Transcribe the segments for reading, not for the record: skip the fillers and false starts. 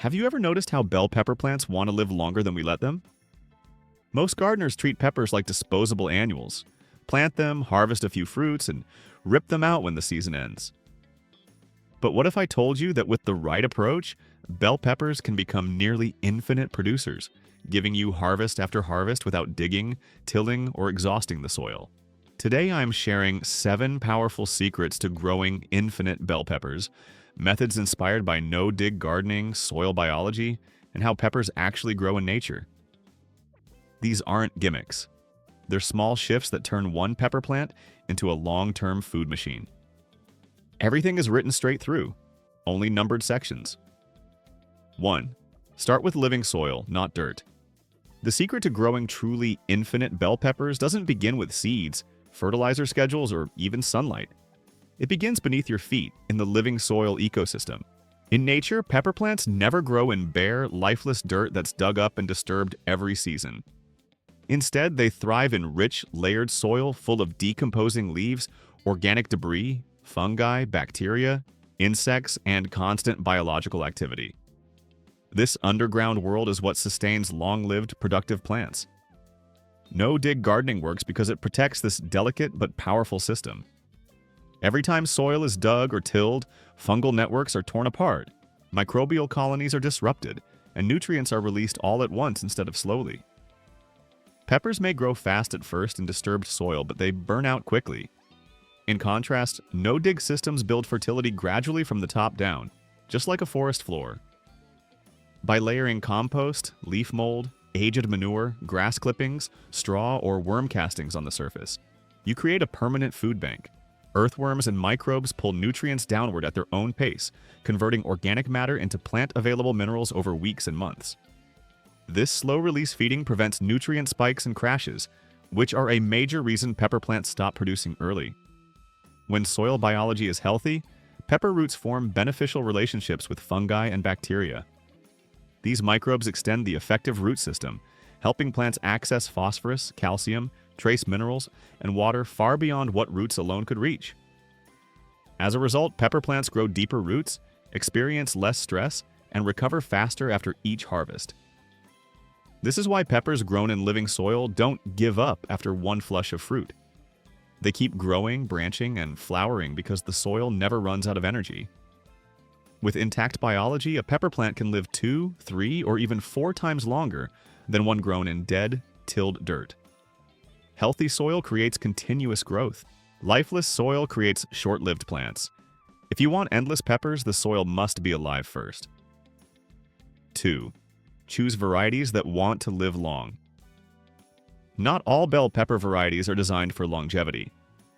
Have you ever noticed how bell pepper plants want to live longer than we let them? Most gardeners treat peppers like disposable annuals. Plant them, harvest a few fruits, and rip them out when the season ends. But what if I told you that with the right approach, bell peppers can become nearly infinite producers, giving you harvest after harvest without digging, tilling, or exhausting the soil? Today I'm sharing 7 powerful secrets to growing infinite bell peppers, methods inspired by no-dig gardening, soil biology, and how peppers actually grow in nature. These aren't gimmicks. They're small shifts that turn one pepper plant into a long-term food machine. Everything is written straight through, only numbered sections. 1. Start with living soil, not dirt. The secret to growing truly infinite bell peppers doesn't begin with seeds, fertilizer schedules, or even sunlight. It begins beneath your feet in the living soil ecosystem. In nature, pepper plants never grow in bare, lifeless dirt that's dug up and disturbed every season. Instead, they thrive in rich, layered soil full of decomposing leaves, organic debris, fungi, bacteria, insects, and constant biological activity. This underground world is what sustains long-lived, productive plants. No-dig gardening works because it protects this delicate but powerful system. Every time soil is dug or tilled, fungal networks are torn apart, microbial colonies are disrupted, and nutrients are released all at once instead of slowly. Peppers may grow fast at first in disturbed soil, but they burn out quickly. In contrast, no-dig systems build fertility gradually from the top down, just like a forest floor. By layering compost, leaf mold, aged manure, grass clippings, straw, or worm castings on the surface, you create a permanent food bank. Earthworms and microbes pull nutrients downward at their own pace, converting organic matter into plant-available minerals over weeks and months. This slow-release feeding prevents nutrient spikes and crashes, which are a major reason pepper plants stop producing early. When soil biology is healthy, pepper roots form beneficial relationships with fungi and bacteria. These microbes extend the effective root system, helping plants access phosphorus, calcium, trace minerals, and water far beyond what roots alone could reach. As a result, pepper plants grow deeper roots, experience less stress, and recover faster after each harvest. This is why peppers grown in living soil don't give up after one flush of fruit. They keep growing, branching, and flowering because the soil never runs out of energy. With intact biology, a pepper plant can live 2, 3, or even 4 times longer than one grown in dead, tilled dirt. Healthy soil creates continuous growth. Lifeless soil creates short-lived plants. If you want endless peppers, the soil must be alive first. 2. Choose varieties that want to live long. Not all bell pepper varieties are designed for longevity.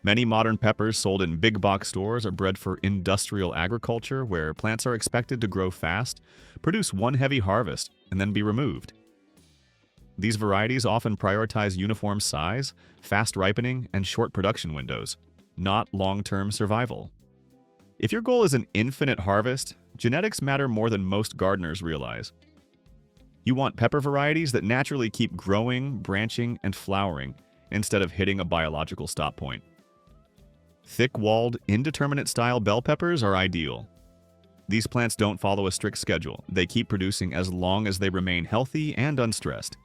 Many modern peppers sold in big box stores are bred for industrial agriculture, where plants are expected to grow fast, produce one heavy harvest, and then be removed. These varieties often prioritize uniform size, fast ripening, and short production windows, not long-term survival. If your goal is an infinite harvest, genetics matter more than most gardeners realize. You want pepper varieties that naturally keep growing, branching, and flowering instead of hitting a biological stop point. Thick-walled, indeterminate-style bell peppers are ideal. These plants don't follow a strict schedule. They keep producing as long as they remain healthy and unstressed.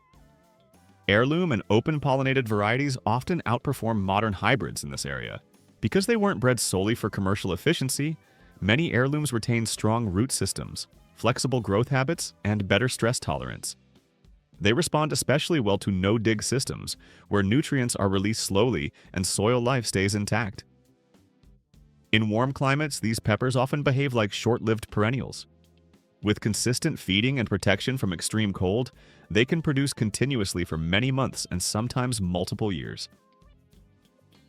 Heirloom and open-pollinated varieties often outperform modern hybrids in this area. Because they weren't bred solely for commercial efficiency, many heirlooms retain strong root systems, flexible growth habits, and better stress tolerance. They respond especially well to no-dig systems, where nutrients are released slowly and soil life stays intact. In warm climates, these peppers often behave like short-lived perennials. With consistent feeding and protection from extreme cold, they can produce continuously for many months and sometimes multiple years.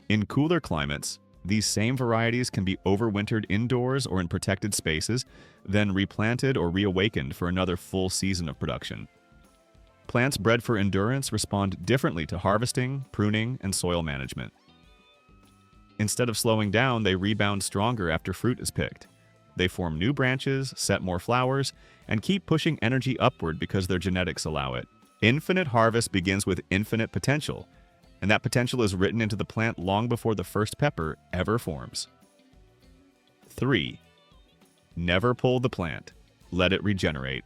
In cooler climates, these same varieties can be overwintered indoors or in protected spaces, then replanted or reawakened for another full season of production. Plants bred for endurance respond differently to harvesting, pruning, and soil management. Instead of slowing down, they rebound stronger after fruit is picked. They form new branches, set more flowers, and keep pushing energy upward because their genetics allow it. Infinite harvest begins with infinite potential, and that potential is written into the plant long before the first pepper ever forms. 3. Never pull the plant. Let it regenerate.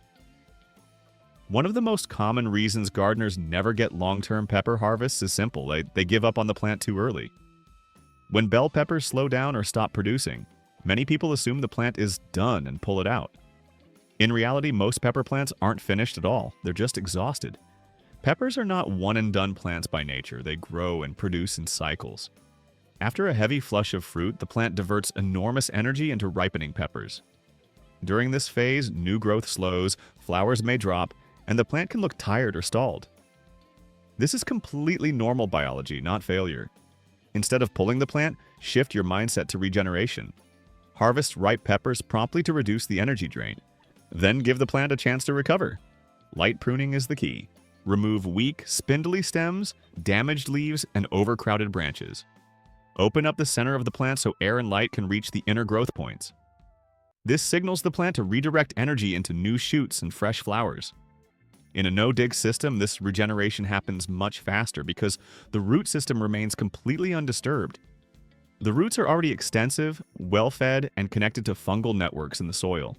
One of the most common reasons gardeners never get long-term pepper harvests is simple. They give up on the plant too early. When bell peppers slow down or stop producing, many people assume the plant is done and pull it out. In reality, most pepper plants aren't finished at all. They're just exhausted. Peppers are not one-and-done plants by nature. They grow and produce in cycles. After a heavy flush of fruit, the plant diverts enormous energy into ripening peppers. During this phase, new growth slows, flowers may drop, and the plant can look tired or stalled. This is completely normal biology, not failure. Instead of pulling the plant, shift your mindset to regeneration. Harvest ripe peppers promptly to reduce the energy drain. Then give the plant a chance to recover. Light pruning is the key. Remove weak, spindly stems, damaged leaves, and overcrowded branches. Open up the center of the plant so air and light can reach the inner growth points. This signals the plant to redirect energy into new shoots and fresh flowers. In a no-dig system, this regeneration happens much faster because the root system remains completely undisturbed. The roots are already extensive, well-fed, and connected to fungal networks in the soil.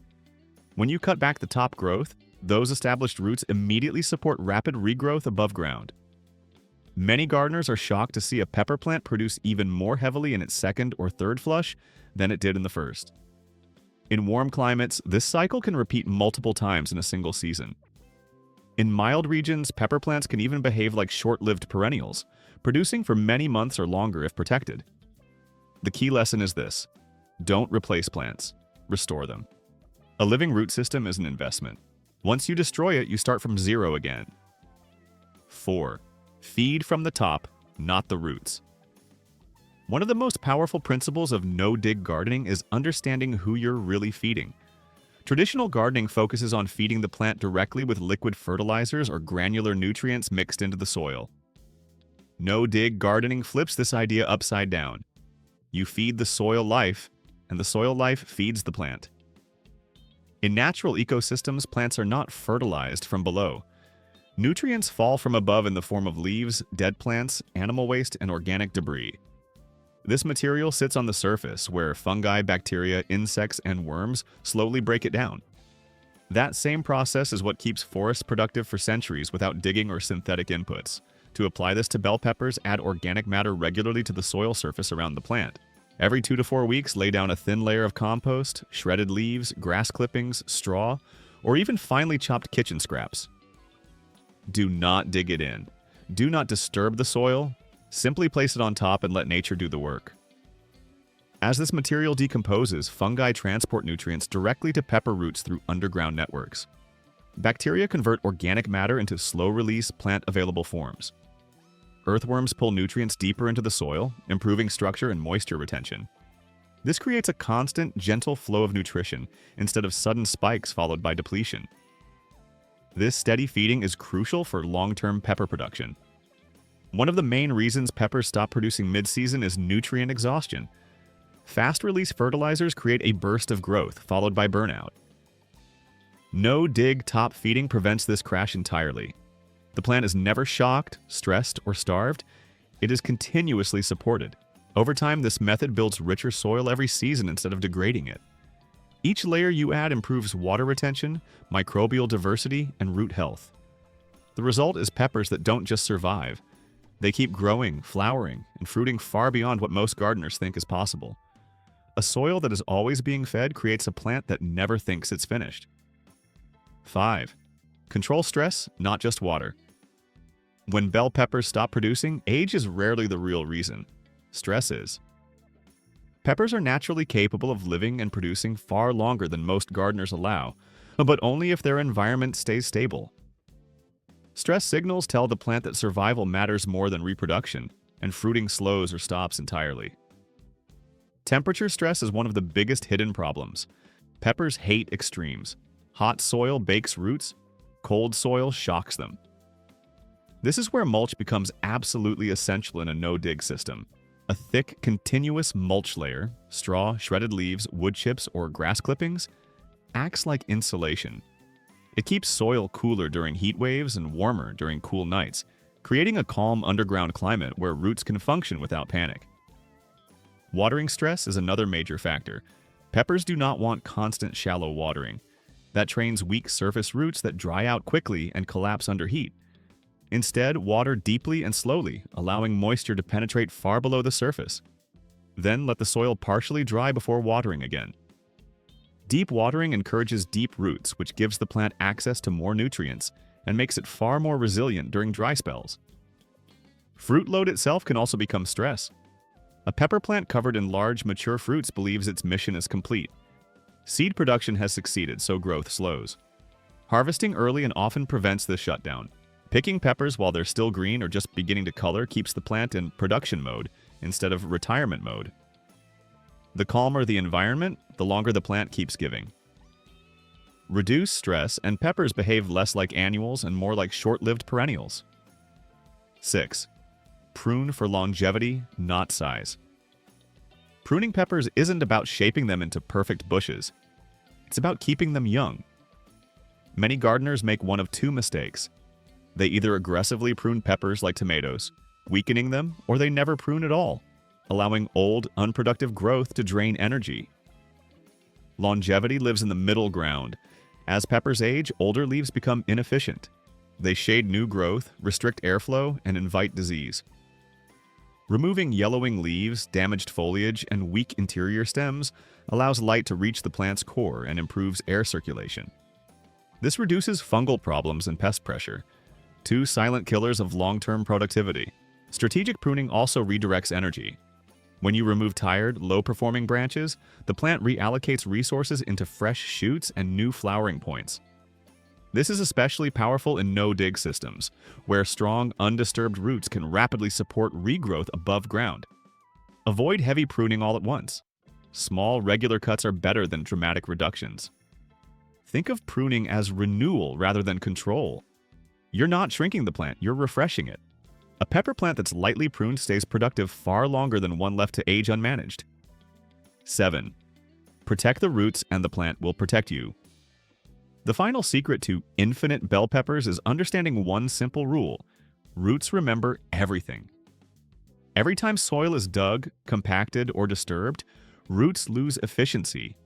When you cut back the top growth, those established roots immediately support rapid regrowth above ground. Many gardeners are shocked to see a pepper plant produce even more heavily in its second or third flush than it did in the first. In warm climates, this cycle can repeat multiple times in a single season. In mild regions, pepper plants can even behave like short-lived perennials, producing for many months or longer if protected. The key lesson is this: don't replace plants, restore them. A living root system is an investment. Once you destroy it, you start from zero again. 4. Feed from the top, not the roots. One of the most powerful principles of no-dig gardening is understanding who you're really feeding. Traditional gardening focuses on feeding the plant directly with liquid fertilizers or granular nutrients mixed into the soil. No-dig gardening flips this idea upside down. You feed the soil life, and the soil life feeds the plant. In natural ecosystems, plants are not fertilized from below. Nutrients fall from above in the form of leaves, dead plants, animal waste, and organic debris. This material sits on the surface, where fungi, bacteria, insects, and worms slowly break it down. That same process is what keeps forests productive for centuries without digging or synthetic inputs. To apply this to bell peppers, add organic matter regularly to the soil surface around the plant. Every 2 to 4 weeks, lay down a thin layer of compost, shredded leaves, grass clippings, straw, or even finely chopped kitchen scraps. Do not dig it in. Do not disturb the soil. Simply place it on top and let nature do the work. As this material decomposes, fungi transport nutrients directly to pepper roots through underground networks. Bacteria convert organic matter into slow-release, plant-available forms. Earthworms pull nutrients deeper into the soil, improving structure and moisture retention. This creates a constant, gentle flow of nutrition instead of sudden spikes followed by depletion. This steady feeding is crucial for long-term pepper production. One of the main reasons peppers stop producing mid-season is nutrient exhaustion. Fast-release fertilizers create a burst of growth, followed by burnout. No-dig top feeding prevents this crash entirely. The plant is never shocked, stressed, or starved. It is continuously supported. Over time, this method builds richer soil every season instead of degrading it. Each layer you add improves water retention, microbial diversity, and root health. The result is peppers that don't just survive. They keep growing, flowering, and fruiting far beyond what most gardeners think is possible. A soil that is always being fed creates a plant that never thinks it's finished. 5. Control stress, not just water. When bell peppers stop producing, age is rarely the real reason. Stress is. Peppers are naturally capable of living and producing far longer than most gardeners allow, but only if their environment stays stable. Stress signals tell the plant that survival matters more than reproduction, and fruiting slows or stops entirely. Temperature stress is one of the biggest hidden problems. Peppers hate extremes. Hot soil bakes roots, cold soil shocks them. This is where mulch becomes absolutely essential in a no-dig system. A thick, continuous mulch layer, straw, shredded leaves, wood chips, or grass clippings, acts like insulation. It keeps soil cooler during heat waves and warmer during cool nights, creating a calm underground climate where roots can function without panic. Watering stress is another major factor. Peppers do not want constant shallow watering. That trains weak surface roots that dry out quickly and collapse under heat. Instead, water deeply and slowly, allowing moisture to penetrate far below the surface. Then let the soil partially dry before watering again. Deep watering encourages deep roots, which gives the plant access to more nutrients and makes it far more resilient during dry spells. Fruit load itself can also become stress. A pepper plant covered in large, mature fruits believes its mission is complete. Seed production has succeeded, so growth slows. Harvesting early and often prevents this shutdown. Picking peppers while they're still green or just beginning to color keeps the plant in production mode instead of retirement mode. The calmer the environment, the longer the plant keeps giving. Reduce stress, and peppers behave less like annuals and more like short-lived perennials. 6. Prune for longevity, not size. Pruning peppers isn't about shaping them into perfect bushes. It's about keeping them young. Many gardeners make one of two mistakes. They either aggressively prune peppers like tomatoes, weakening them, or they never prune at all, allowing old, unproductive growth to drain energy. Longevity lives in the middle ground. As peppers age, older leaves become inefficient. They shade new growth, restrict airflow, and invite disease. Removing yellowing leaves, damaged foliage, and weak interior stems allows light to reach the plant's core and improves air circulation. This reduces fungal problems and pest pressure, two silent killers of long-term productivity. Strategic pruning also redirects energy. When you remove tired, low-performing branches, the plant reallocates resources into fresh shoots and new flowering points. This is especially powerful in no-dig systems, where strong, undisturbed roots can rapidly support regrowth above ground. Avoid heavy pruning all at once. Small, regular cuts are better than dramatic reductions. Think of pruning as renewal rather than control. You're not shrinking the plant, you're refreshing it. A pepper plant that's lightly pruned stays productive far longer than one left to age unmanaged. 7. Protect the roots and the plant will protect you. The final secret to infinite bell peppers is understanding one simple rule: roots remember everything. Every time soil is dug, compacted, or disturbed, roots lose efficiency.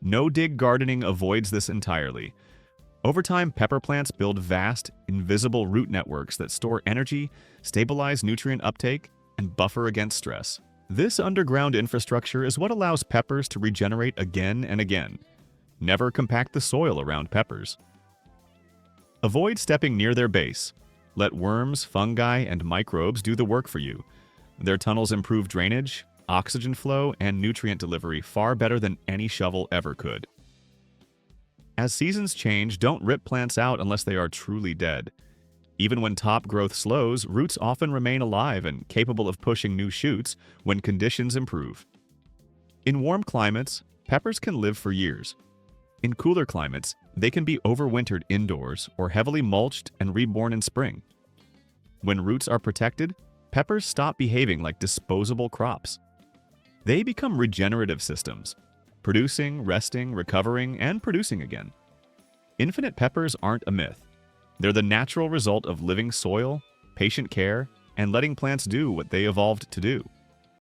No-dig gardening avoids this entirely. Over time, pepper plants build vast, invisible root networks that store energy, stabilize nutrient uptake, and buffer against stress. This underground infrastructure is what allows peppers to regenerate again and again. Never compact the soil around peppers. Avoid stepping near their base. Let worms, fungi, and microbes do the work for you. Their tunnels improve drainage, oxygen flow, and nutrient delivery far better than any shovel ever could. As seasons change, don't rip plants out unless they are truly dead. Even when top growth slows, roots often remain alive and capable of pushing new shoots when conditions improve. In warm climates, peppers can live for years. In cooler climates, they can be overwintered indoors or heavily mulched and reborn in spring. When roots are protected, peppers stop behaving like disposable crops. They become regenerative systems, producing, resting, recovering, and producing again. Infinite peppers aren't a myth. They're the natural result of living soil, patient care, and letting plants do what they evolved to do.